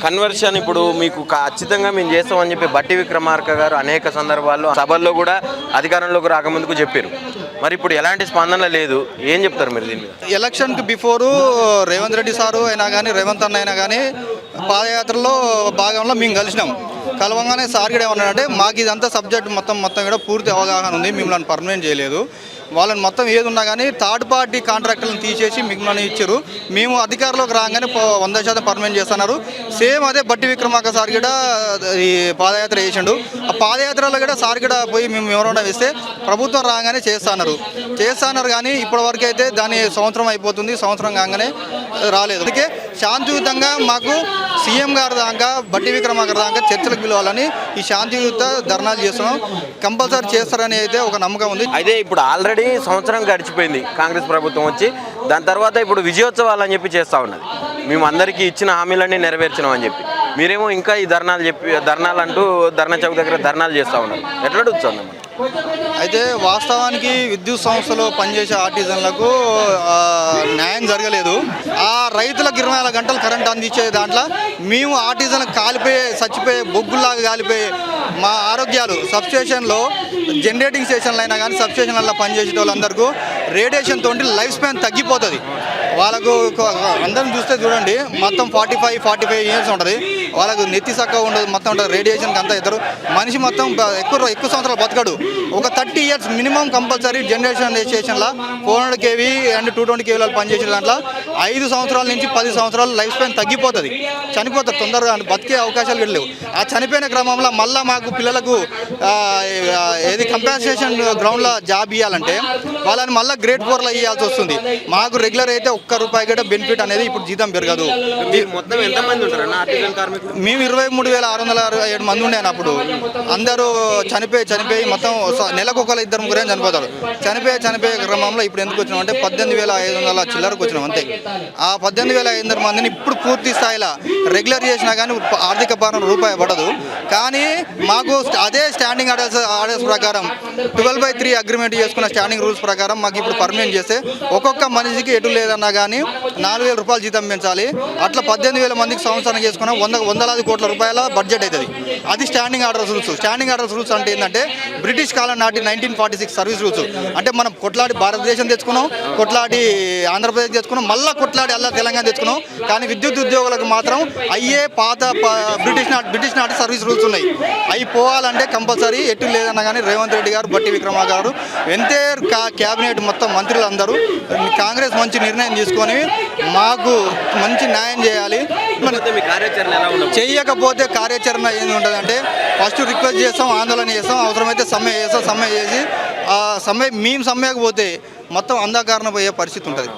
Conversion ఇప్పుడు మీకు ఖచ్చితంగా మేము చేస్తామని చెప్పి బట్టి విక్రమార్క గారు అనేక సందర్భాల్లో సభల్లో కూడా అధికారంలోకి రాకముందుకు చెప్పారు. మరి ఇప్పుడు ఎలాంటి స్పందన లేదు, ఏం చెప్తారు మీరు దీని మీద? ఎలక్షన్కి బిఫోరు రేవంత్ రెడ్డి సారు అయినా కానీ రేవంత్ అన్న అయినా కానీ పాదయాత్రలో భాగంలో మేము కలిసినాం. కలవంగానే సార్ కూడా ఏమన్నాడంటే మాకు ఇదంతా సబ్జెక్ట్ మొత్తం కూడా పూర్తి అవగాహన ఉంది, మిమ్మల్ని పర్మనెంట్ చేయలేదు, వాళ్ళని మొత్తం ఏది ఉన్నా కానీ థర్డ్ పార్టీ కాంట్రాక్టర్లను తీసేసి మిమ్మల్ని ఇచ్చారు, మేము అధికారంలోకి రాగానే 100% పర్మనెంట్ చేస్తున్నారు. సేమ్ అదే బట్టి విక్రమార్క సార్ కూడా ఈ పాదయాత్ర చేసిండు. ఆ పాదయాత్రలో కూడా సార్ కూడా పోయి మేము ఎవరైనా వేస్తే ప్రభుత్వం రాగానే చేస్తున్నారు కానీ ఇప్పటివరకు అయితే దాని సంవత్సరం అయిపోతుంది, సంవత్సరం కాగానే రాలేదు. అందుకే శాంతియుతంగా మాకు సీఎం గారి దాకా బట్టి విక్రమార్క దాకా చర్చలకు పిలవాలని ఈ శాంతియుత ధర్నాలు చేస్తున్నాం. కంపల్సరీ చేస్తారని అయితే ఒక నమ్మకం ఉంది. అయితే ఇప్పుడు ఆల్రెడీ సంవత్సరం గడిచిపోయింది కాంగ్రెస్ ప్రభుత్వం వచ్చి, దాని తర్వాత ఇప్పుడు విజయోత్సవాలు అని చెప్పి చేస్తూ ఉన్నది. మేము అందరికీ ఇచ్చిన హామీలన్నీ నెరవేర్చినాం అని చెప్పి మీరేమో ఇంకా ఈ ధర్నాలు అంటూ ధర్నా చౌక్ దగ్గర ధర్నాలు చేస్తూ ఉన్నారు. ఎట్లా అడుగుతుంది? అయితే వాస్తవానికి విద్యుత్ సంస్థలో పనిచేసే ఆర్టిజన్లకు న్యాయం జరగలేదు. ఆ రైతులకు 24 గంటలు కరెంట్ అందించే దాంట్లో మేము ఆర్టిజన్లకు చచ్చిపోయే బొగ్గుల్లాగా కాలిపోయే మా ఆరోగ్యాలు సబ్స్టేషన్లో జనరేటింగ్ స్టేషన్లు అయినా కానీ సబ్స్టేషన్లలో పనిచేసే వాళ్ళందరికీ రేడియేషన్ తోటి లైఫ్ స్పాన్ తగ్గిపోతుంది. వాళ్ళకు అందరిని చూస్తే చూడండి మొత్తం 45 ఇయర్స్ ఉంటుంది, వాళ్ళకు నెత్తి చక్కగా ఉండదు, మొత్తం ఉంటుంది రేడియేషన్కి అంతా ఇద్దరు మనిషి మొత్తం ఎక్కువ సంవత్సరాలు బతకడు. ఒక 30 ఇయర్స్ మినిమం కంపల్సరీ జనరేషన్ స్టేషన్లో 400 kV అండ్ 220 kV పనిచేసే దాంట్లో 5 సంవత్సరాల నుంచి 10 సంవత్సరాలు లైఫ్ స్పాన్ తగ్గిపోతుంది, చనిపోతారు తొందరగా, బతికే అవకాశాలు కూడా లేవు. ఆ చనిపోయిన క్రమంలో మళ్ళీ మాకు పిల్లలకు ఏది కంపెన్సేషన్ గ్రౌండ్లో జాబ్ ఇవ్వాలంటే వాళ్ళని మళ్ళీ గ్రేడ్ 4లో ఇవ్వాల్సి వస్తుంది. మాకు రెగ్యులర్ అయితే ₹1 కూడా బెనిఫిట్ అనేది ఇప్పుడు జీతం పెరగదు. మొత్తం ఎంతమంది ఉంటారు? మేము 23,667 మంది ఉండే అప్పుడు. అందరూ చనిపోయి మొత్తం నెలకు 1-2 చనిపోతారు. చనిపోయే క్రమంలో ఇప్పుడు ఎందుకు వచ్చినాం అంటే 18,500 చిల్లరకు వచ్చినాం అంతే. ఆ 18,500 మందిని ఇప్పుడు పూర్తి స్థాయిలో రెగ్యులర్ చేసినా కానీ ఆర్థిక భారం రూపాయి పడదు. కానీ మాకు అదే స్టాండింగ్ ఆర్డర్స్ ప్రకారం 12/3 అగ్రిమెంట్ చేసుకున్న స్టాండింగ్ రూల్స్ ప్రకారం మాకు ఇప్పుడు పర్మనెంట్ చేస్తే ఒక్కొక్క మనిషికి ఎటు లేదన్నా కానీ ₹4,000 జీతం పెంచాలి. అట్లా 18,000 మందికి సంవత్సరం చేసుకున్న 100 కోట్ల రూపాయల బడ్జెట్ అవుతుంది. అది standing orders rules. Standing orders rules అంటే ఏంటంటే బ్రిటిష్ కాలం నాటి 1946 సర్వీస్ రూల్స్. అంటే మనం కొట్లాడి భారతదేశం తెచ్చుకున్నాం, కొట్లాడి ఆంధ్రప్రదేశ్ తెచ్చుకున్నాం, మళ్ళీ కొట్లాడి తెలంగాణ తెచ్చుకున్నాం. కానీ విద్యుత్ ఉద్యోగులకు మాత్రం అయ్యే పాత బ్రిటిష్ నాటి సర్వీస్ రూల్స్ ఉన్నాయి. అవి పోవాలంటే కంపల్సరీ ఎటు లేదన్నా కానీ రేవంత్ రెడ్డి గారు, బట్టి విక్రమార్క గారు, ఎంటైర్ క్యాబినెట్ మొత్తం మంత్రులందరూ కాంగ్రెస్ మంచి నిర్ణయం తీసుకొని మాకు మంచి న్యాయం చేయాలి. చేయకపోతే కార్యాచరణ ఏంది ఉంటుందంటే ఫస్ట్ రిక్వెస్ట్ చేస్తాం, ఆందోళన చేస్తాం, అవసరమైతే సమ్మె చేసి ఆ సమ్మె మేము సమ్మెకపోతే మొత్తం అంధకారణ పోయే పరిస్థితి ఉంటుంది.